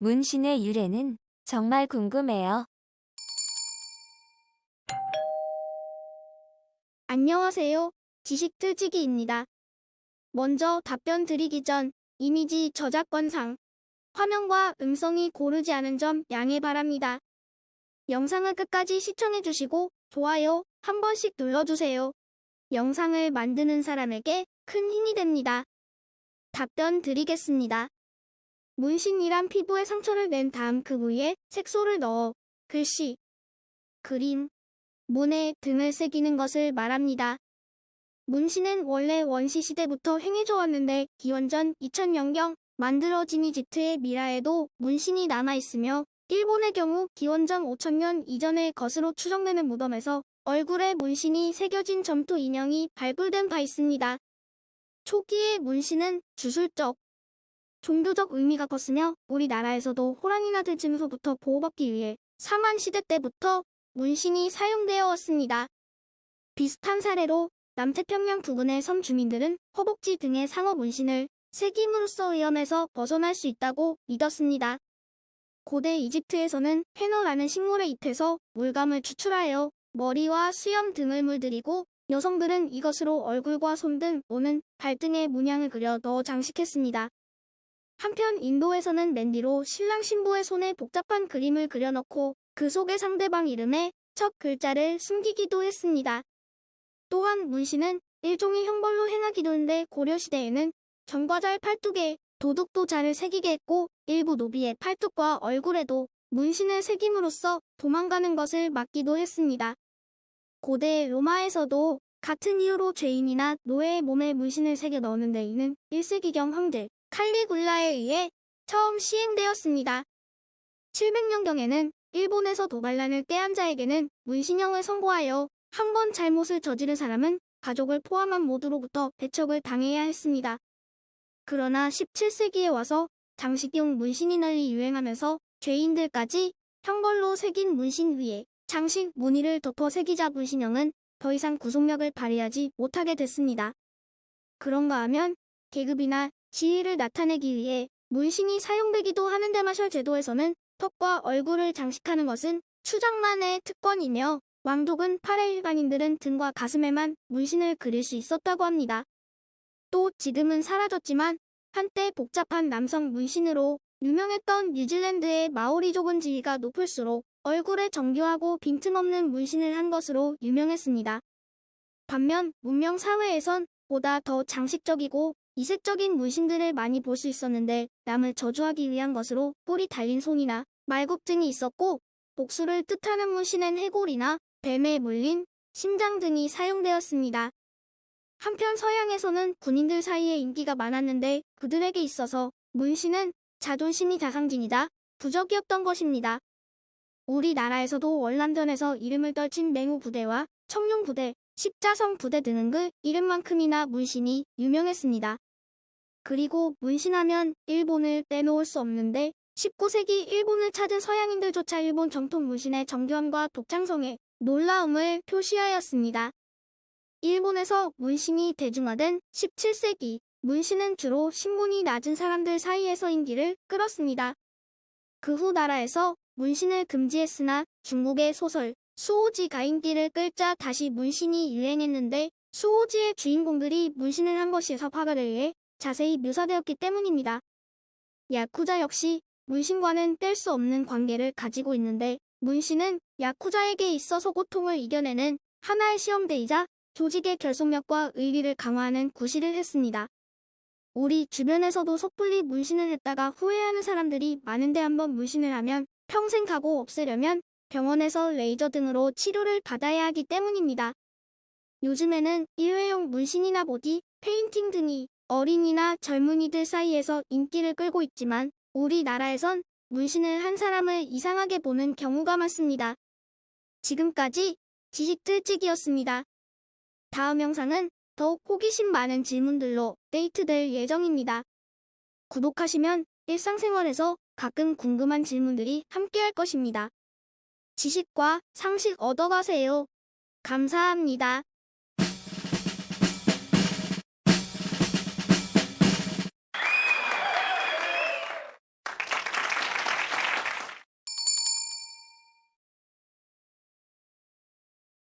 문신의 유래는 정말 궁금해요. 안녕하세요. 지식틀치기입니다. 먼저 답변 드리기 전 이미지 저작권상 화면과 음성이 고르지 않은 점 양해 바랍니다. 영상을 끝까지 시청해주시고 좋아요 한 번씩 눌러주세요. 영상을 만드는 사람에게 큰 힘이 됩니다. 답변 드리겠습니다. 문신이란 피부에 상처를 낸 다음 그 부위에 색소를 넣어 글씨, 그림, 모네 등을 새기는 것을 말합니다. 문신은 원래 원시시대부터 행해져 왔는데 기원전 2000년경 만들어진 이집트의 미라에도 문신이 남아있으며 일본의 경우 기원전 5000년 이전의 것으로 추정되는 무덤에서 얼굴에 문신이 새겨진 점토 인형이 발굴된 바 있습니다. 초기의 문신은 주술적, 종교적 의미가 컸으며 우리나라에서도 호랑이나 들짐승로부터 보호받기 위해 삼한시대 때부터 문신이 사용되어 왔습니다. 비슷한 사례로 남태평양 부근의 섬 주민들은 허벅지 등의 상어 문신을 새김으로써 위험에서 벗어날 수 있다고 믿었습니다. 고대 이집트에서는 페너라는 식물의 잎에서 물감을 추출하여 머리와 수염 등을 물들이고 여성들은 이것으로 얼굴과 손 등 또는 발등에 문양을 그려 넣어 장식했습니다. 한편 인도에서는 맨디로 신랑 신부의 손에 복잡한 그림을 그려넣고 그 속에 상대방 이름의 첫 글자를 숨기기도 했습니다. 또한 문신은 일종의 형벌로 행하기도 했는데 고려시대에는 정과자의 팔뚝에 도둑도 자를 새기게 했고 일부 노비의 팔뚝과 얼굴에도 문신을 새김으로써 도망가는 것을 막기도 했습니다. 고대 로마에서도 같은 이유로 죄인이나 노예의 몸에 문신을 새겨 넣는 데에는 1세기경 황제 칼리굴라에 의해 처음 시행되었습니다. 700년경에는 일본에서 도발란을 꾀한 자에게는 문신형을 선고하여 한 번 잘못을 저지른 사람은 가족을 포함한 모두로부터 배척을 당해야 했습니다. 그러나 17세기에 와서 장식용 문신이 널리 유행하면서 죄인들까지 형벌로 새긴 문신 위에 장식 무늬를 덮어 새기자 문신형은 더 이상 구속력을 발휘하지 못하게 됐습니다. 그런가 하면 계급이나 지위를 나타내기 위해 문신이 사용되기도 하는데 마셜 제도에서는 턱과 얼굴을 장식하는 것은 추장만의 특권이며 왕족은 팔의 일반인들은 등과 가슴에만 문신을 그릴 수 있었다고 합니다. 또 지금은 사라졌지만 한때 복잡한 남성 문신으로 유명했던 뉴질랜드의 마오리족은 지위가 높을수록 얼굴에 정교하고 빈틈없는 문신을 한 것으로 유명했습니다. 반면 문명 사회에선 보다 더 장식적이고 이색적인 문신들을 많이 볼 수 있었는데 남을 저주하기 위한 것으로 뿔이 달린 손이나 말굽 등이 있었고 복수를 뜻하는 문신은 해골이나 뱀에 물린 심장 등이 사용되었습니다. 한편 서양에서는 군인들 사이에 인기가 많았는데 그들에게 있어서 문신은 자존심이 자상진이다 부적이었던 것입니다. 우리나라에서도 월남전에서 이름을 떨친 맹우 부대와 청룡 부대, 십자성 부대 등은 그 이름만큼이나 문신이 유명했습니다. 그리고 문신하면 일본을 빼놓을 수 없는데 19세기 일본을 찾은 서양인들조차 일본 정통 문신의 정교함과 독창성에 놀라움을 표시하였습니다. 일본에서 문신이 대중화된 17세기, 문신은 주로 신분이 낮은 사람들 사이에서 인기를 끌었습니다. 그 후 나라에서 문신을 금지했으나 중국의 소설 수호지가 인기를 끌자 다시 문신이 유행했는데 수호지의 주인공들이 문신을 한 것이 화가를 위해 자세히 묘사되었기 때문입니다. 야쿠자 역시 문신과는 뗄 수 없는 관계를 가지고 있는데 문신은 야쿠자에게 있어서 고통을 이겨내는 하나의 시험대이자 조직의 결속력과 의리를 강화하는 구실을 했습니다. 우리 주변에서도 섣불리 문신을 했다가 후회하는 사람들이 많은데 한번 문신을 하면 평생 가고 없애려면 병원에서 레이저 등으로 치료를 받아야 하기 때문입니다. 요즘에는 일회용 문신이나 보디, 페인팅 등이 어린이나 젊은이들 사이에서 인기를 끌고 있지만 우리나라에선 문신을 한 사람을 이상하게 보는 경우가 많습니다. 지금까지 지식틀치기였습니다. 다음 영상은 더욱 호기심 많은 질문들로 업데이트될 예정입니다. 구독하시면 일상생활에서 가끔 궁금한 질문들이 함께할 것입니다. 지식과 상식 얻어가세요. 감사합니다.